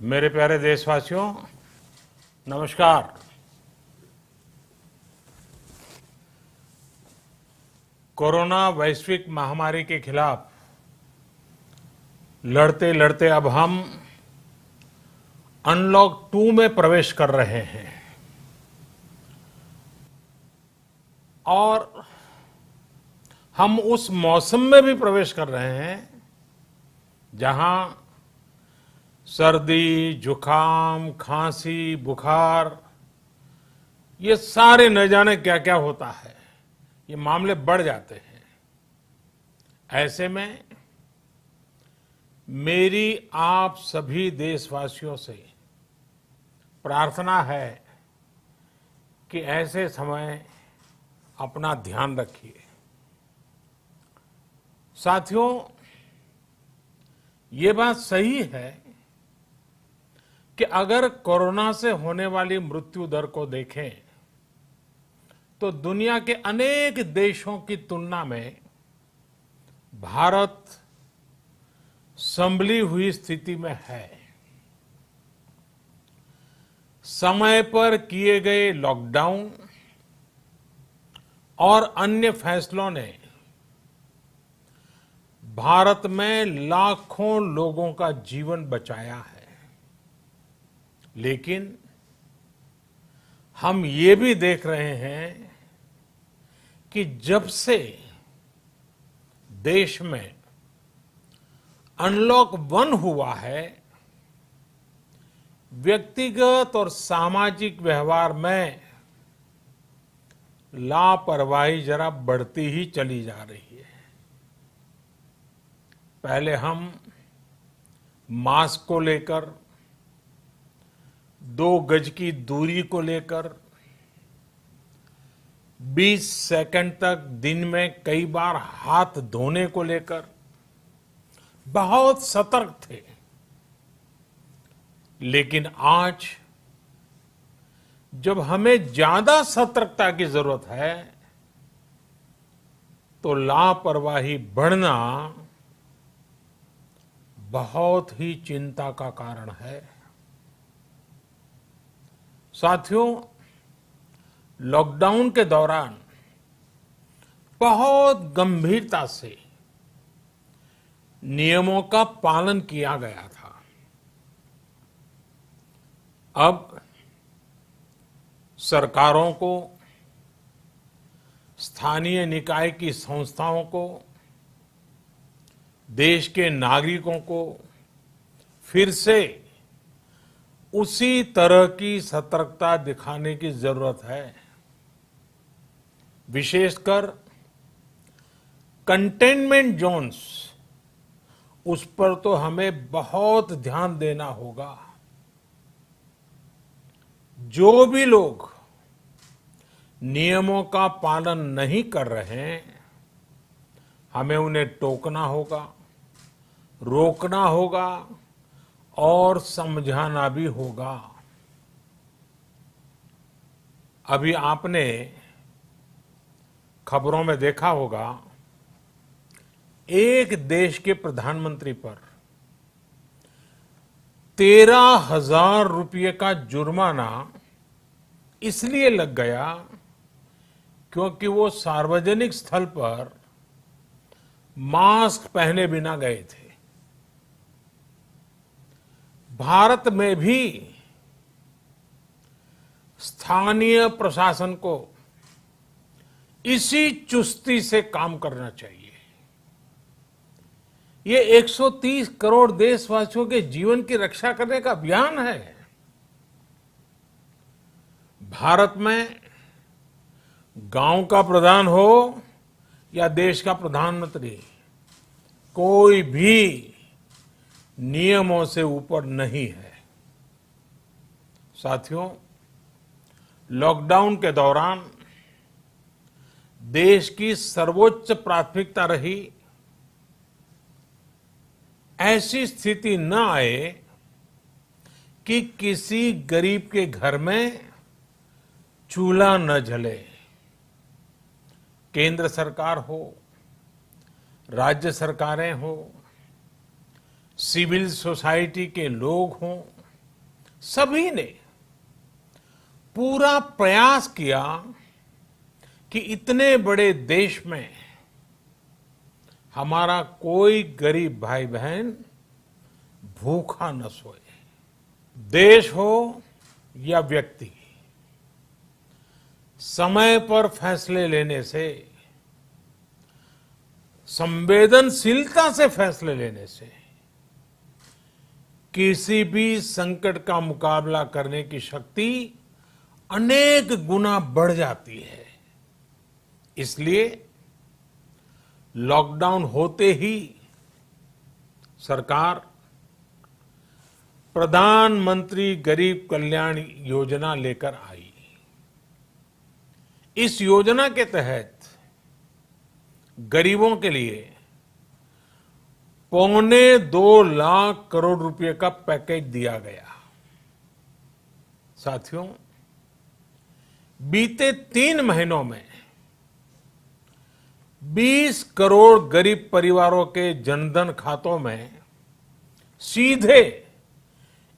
मेरे प्यारे देशवासियों, नमस्कार। कोरोना वैश्विक महामारी के खिलाफ लड़ते लड़ते अब हम अनलॉक 2 में प्रवेश कर रहे हैं और हम उस मौसम में भी प्रवेश कर रहे हैं जहां सर्दी, जुकाम, खांसी, बुखार, ये सारे न जाने क्या क्या होता है, ये मामले बढ़ जाते हैं। ऐसे में मेरी आप सभी देशवासियों से प्रार्थना है कि ऐसे समय अपना ध्यान रखिए। साथियों, ये बात सही है कि अगर कोरोना से होने वाली मृत्यु दर को देखें तो दुनिया के अनेक देशों की तुलना में भारत संभली हुई स्थिति में है। समय पर किए गए लॉकडाउन और अन्य फैसलों ने भारत में लाखों लोगों का जीवन बचाया है, लेकिन हम ये भी देख रहे हैं कि जब से देश में अनलॉक 1 हुआ है, व्यक्तिगत और सामाजिक व्यवहार में लापरवाही जरा बढ़ती ही चली जा रही है। पहले हम मास्क को लेकर, 2 गज की दूरी को लेकर 20 सेकंड तक दिन में कई बार हाथ धोने को लेकर बहुत सतर्क थे, लेकिन आज जब हमें ज्यादा सतर्कता की जरूरत है तो लापरवाही बढ़ना बहुत ही चिंता का कारण है। साथियों, लॉकडाउन के दौरान बहुत गंभीरता से नियमों का पालन किया गया था। अब सरकारों को, स्थानीय निकाय की संस्थाओं को, देश के नागरिकों को फिर से उसी तरह की सतर्कता दिखाने की जरूरत है। विशेषकर कंटेनमेंट जोन्स, उस पर तो हमें बहुत ध्यान देना होगा। जो भी लोग नियमों का पालन नहीं कर रहे हैं, हमें उन्हें टोकना होगा, रोकना होगा और समझाना भी होगा। अभी आपने खबरों में देखा होगा, एक देश के प्रधानमंत्री पर 13,000 रुपये का जुर्माना इसलिए लग गया क्योंकि वो सार्वजनिक स्थल पर मास्क पहने बिना गए थे। भारत में भी स्थानीय प्रशासन को इसी चुस्ती से काम करना चाहिए। ये 130 करोड़ देशवासियों के जीवन की रक्षा करने का अभियान है। भारत में गांव का प्रधान हो या देश का प्रधानमंत्री, कोई भी नियमों से ऊपर नहीं है। साथियों, लॉकडाउन के दौरान देश की सर्वोच्च प्राथमिकता रही ऐसी स्थिति न आए कि किसी गरीब के घर में चूल्हा न जले। केंद्र सरकार हो, राज्य सरकारें हो, सिविल सोसाइटी के लोग हों, सभी ने पूरा प्रयास किया कि इतने बड़े देश में हमारा कोई गरीब भाई बहन भूखा न सोए। देश हो या व्यक्ति, समय पर फैसले लेने से, संवेदनशीलता से फैसले लेने से किसी भी संकट का मुकाबला करने की शक्ति अनेक गुना बढ़ जाती है। इसलिए लॉकडाउन होते ही सरकार प्रधानमंत्री गरीब कल्याण योजना लेकर आई। इस योजना के तहत गरीबों के लिए 2.25 लाख करोड़ रुपए का पैकेज दिया गया। साथियों, बीते 3 महीनों में 20 करोड़ गरीब परिवारों के जनधन खातों में सीधे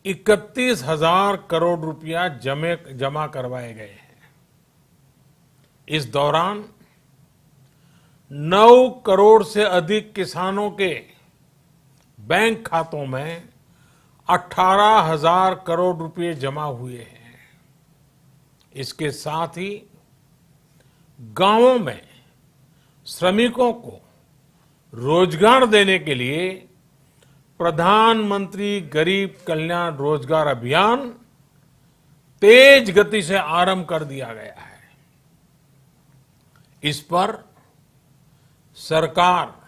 31,000 करोड़ रुपया जमा करवाए गए हैं। इस दौरान 9 करोड़ से अधिक किसानों के बैंक खातों में 18,000 करोड़ रुपए जमा हुए हैं। इसके साथ ही गांवों में श्रमिकों को रोजगार देने के लिए प्रधानमंत्री गरीब कल्याण रोजगार अभियान तेज गति से आरंभ कर दिया गया है। इस पर सरकार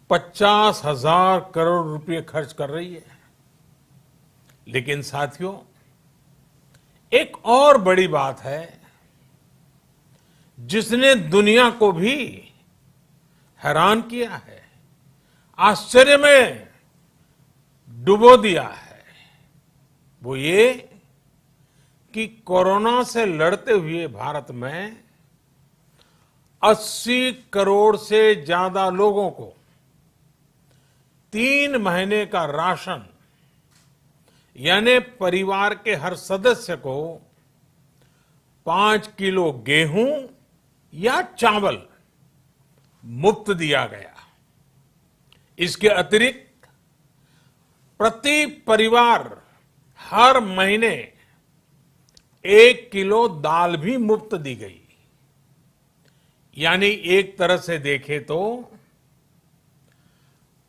50,000 करोड़ रुपए खर्च कर रही है। लेकिन साथियों, एक और बड़ी बात है जिसने दुनिया को भी हैरान किया है, आश्चर्य में डुबो दिया है। वो ये कि कोरोना से लड़ते हुए भारत में 80 करोड़ से ज्यादा लोगों को 3 महीने का राशन, यानी परिवार के हर सदस्य को 5 किलो गेहूं या चावल मुफ्त दिया गया। इसके अतिरिक्त प्रति परिवार हर महीने 1 किलो दाल भी मुफ्त दी गई। यानी एक तरह से देखें तो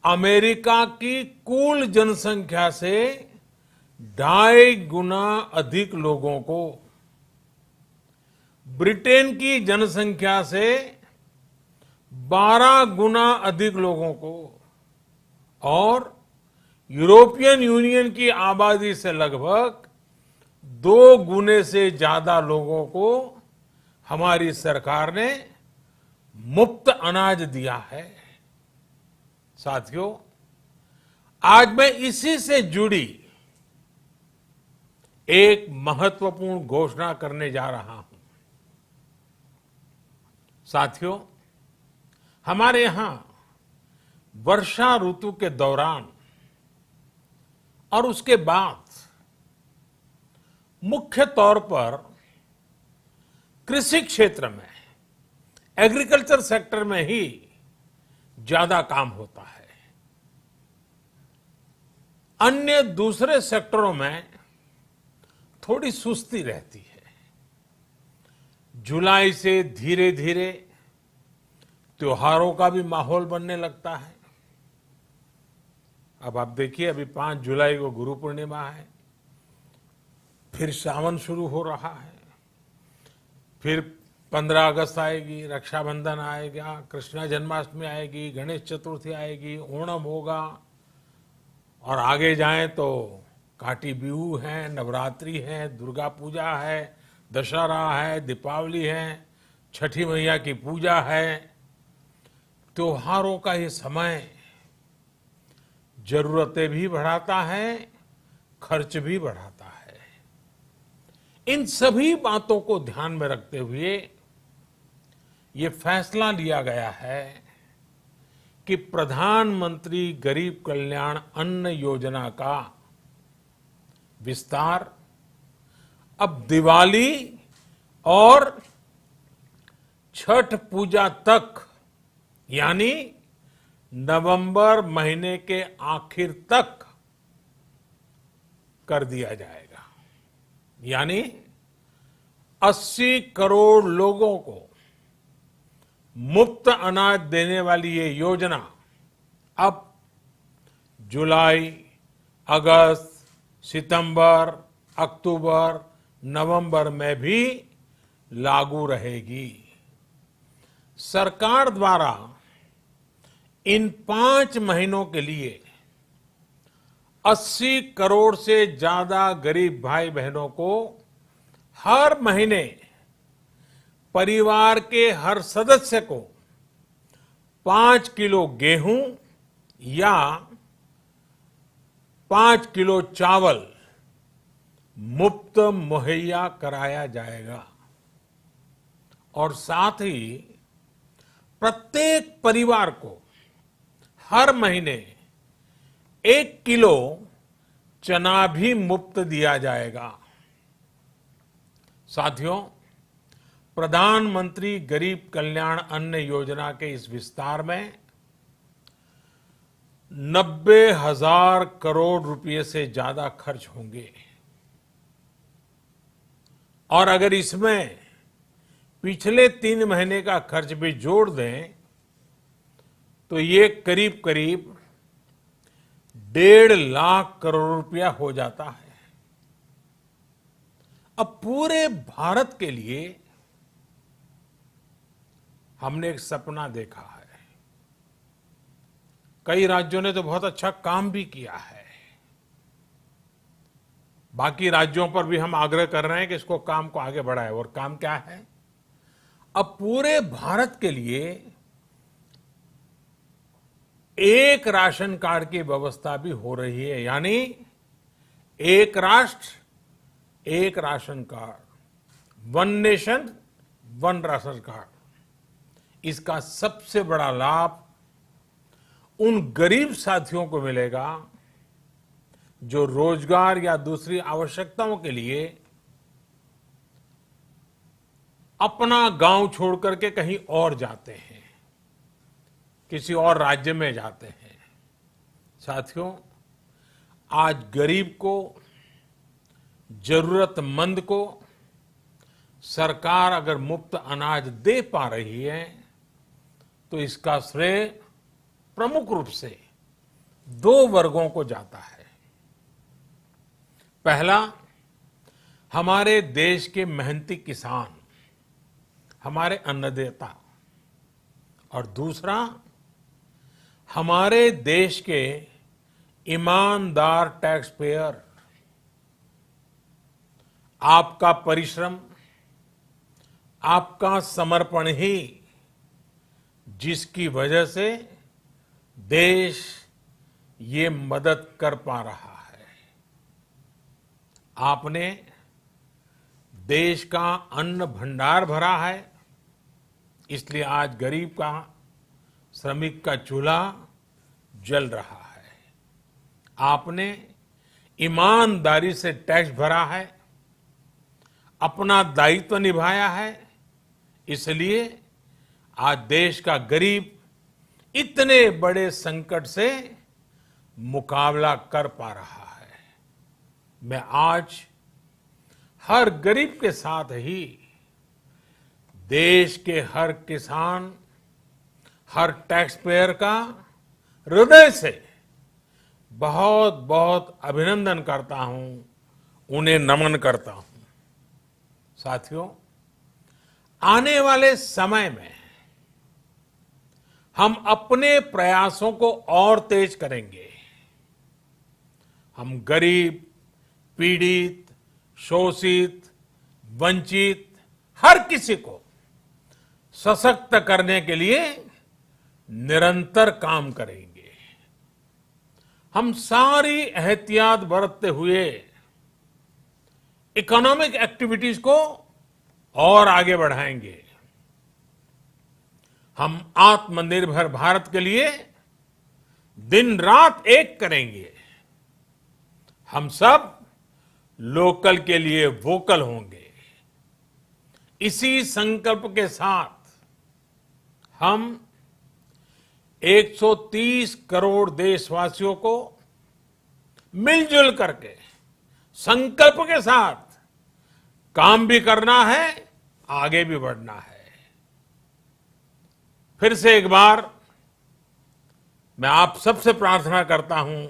अमेरिका की कुल जनसंख्या से 2.5 गुना अधिक लोगों को, ब्रिटेन की जनसंख्या से 12 गुना अधिक लोगों को और यूरोपियन यूनियन की आबादी से लगभग 2 गुने से ज्यादा लोगों को हमारी सरकार ने मुफ्त अनाज दिया है। साथियों, आज मैं इसी से जुड़ी एक महत्वपूर्ण घोषणा करने जा रहा हूं। साथियों, हमारे यहां वर्षा ऋतु के दौरान और उसके बाद मुख्य तौर पर कृषि क्षेत्र में, एग्रीकल्चर सेक्टर में ही ज्यादा काम होता है। अन्य दूसरे सेक्टरों में थोड़ी सुस्ती रहती है। जुलाई से धीरे धीरे त्योहारों का भी माहौल बनने लगता है। अब आप देखिए, अभी 5 जुलाई को गुरु पूर्णिमा है, फिर सावन शुरू हो रहा है, फिर 15 अगस्त आएगी, रक्षाबंधन आएगा, कृष्ण जन्माष्टमी आएगी, गणेश चतुर्थी आएगी, ओणम होगा और आगे जाएं तो काटी बिहू है, नवरात्रि है, दुर्गा पूजा है, दशहरा है, दीपावली है, छठी मैया की पूजा है। त्योहारों का ये समय जरूरतें भी बढ़ाता है, खर्च भी बढ़ाता है। इन सभी बातों को ध्यान में रखते हुए ये फैसला लिया गया है कि प्रधानमंत्री गरीब कल्याण अन्न योजना का विस्तार अब दिवाली और छठ पूजा तक, यानी नवंबर महीने के आखिर तक कर दिया जाएगा। यानी 80 करोड़ लोगों को मुफ्त अनाज देने वाली ये योजना अब जुलाई, अगस्त, सितंबर, अक्टूबर, नवंबर में भी लागू रहेगी। सरकार द्वारा इन 5 महीनों के लिए 80 करोड़ से ज्यादा गरीब भाई बहनों को हर महीने परिवार के हर सदस्य को 5 किलो गेहूं या 5 किलो चावल मुफ्त मुहैया कराया जाएगा। और साथ ही प्रत्येक परिवार को हर महीने 1 किलो चना भी मुफ्त दिया जाएगा। साथियों, प्रधानमंत्री गरीब कल्याण अन्न योजना के इस विस्तार में 90,000 करोड़ रुपए से ज्यादा खर्च होंगे। और अगर इसमें पिछले 3 महीने का खर्च भी जोड़ दें तो ये करीब करीब 1.5 लाख करोड़ रुपया हो जाता है। अब पूरे भारत के लिए हमने एक सपना देखा है। कई राज्यों ने तो बहुत अच्छा काम भी किया है। बाकी राज्यों पर भी हम आग्रह कर रहे हैं कि इसको काम को आगे बढ़ाएं। और काम क्या है? अब पूरे भारत के लिए एक राशन कार्ड की व्यवस्था भी हो रही है। यानी एक राष्ट्र एक ration card, one nation one ration card. इसका सबसे बड़ा लाभ उन गरीब साथियों को मिलेगा जो रोजगार या दूसरी आवश्यकताओं के लिए अपना गांव छोड़ करके कहीं और जाते हैं, किसी और राज्य में जाते हैं। साथियों, आज गरीब को, जरूरतमंद को सरकार अगर मुफ्त अनाज दे पा रही है तो इसका श्रेय प्रमुख रूप से 2 वर्गों को जाता है। पहला, हमारे देश के मेहनती किसान, हमारे अन्नदाता। और दूसरा, हमारे देश के ईमानदार टैक्स पेयर। आपका परिश्रम, आपका समर्पण ही जिसकी वजह से देश ये मदद कर पा रहा है। आपने देश का अन्न भंडार भरा है, इसलिए आज गरीब का, श्रमिक का चूल्हा जल रहा है। आपने ईमानदारी से टैक्स भरा है, अपना दायित्व निभाया है, इसलिए आज देश का गरीब इतने बड़े संकट से मुकाबला कर पा रहा है। मैं आज हर गरीब के साथ ही देश के हर किसान, हर टैक्स पेयर का हृदय से बहुत बहुत अभिनंदन करता हूं, उन्हें नमन करता हूं। साथियों, आने वाले समय में हम अपने प्रयासों को और तेज करेंगे। हम गरीब, पीड़ित, शोषित, वंचित हर किसी को सशक्त करने के लिए निरंतर काम करेंगे। हम सारी एहतियात बरतते हुए इकोनॉमिक एक्टिविटीज को और आगे बढ़ाएंगे। हम आत्मनिर्भर भारत के लिए दिन रात एक करेंगे। हम सब लोकल के लिए वोकल होंगे। इसी संकल्प के साथ हम 130 करोड़ देशवासियों को मिलजुल करके संकल्प के साथ काम भी करना है, आगे भी बढ़ना है। फिर से एक बार मैं आप सबसे प्रार्थना करता हूं,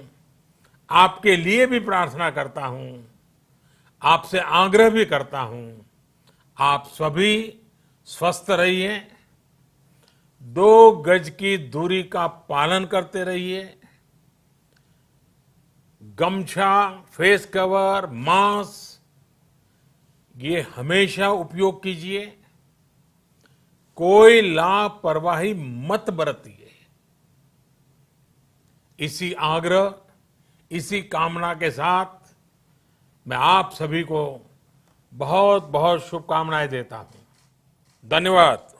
आपके लिए भी प्रार्थना करता हूं, आपसे आग्रह भी करता हूं, आप सभी स्वस्थ रहिए, 2 गज की दूरी का पालन करते रहिए, गमछा, फेस कवर, मास्क ये हमेशा उपयोग कीजिए, कोई लापरवाही मत बरतिए। इसी आग्रह, इसी कामना के साथ मैं आप सभी को बहुत बहुत शुभकामनाएं देता हूं। धन्यवाद।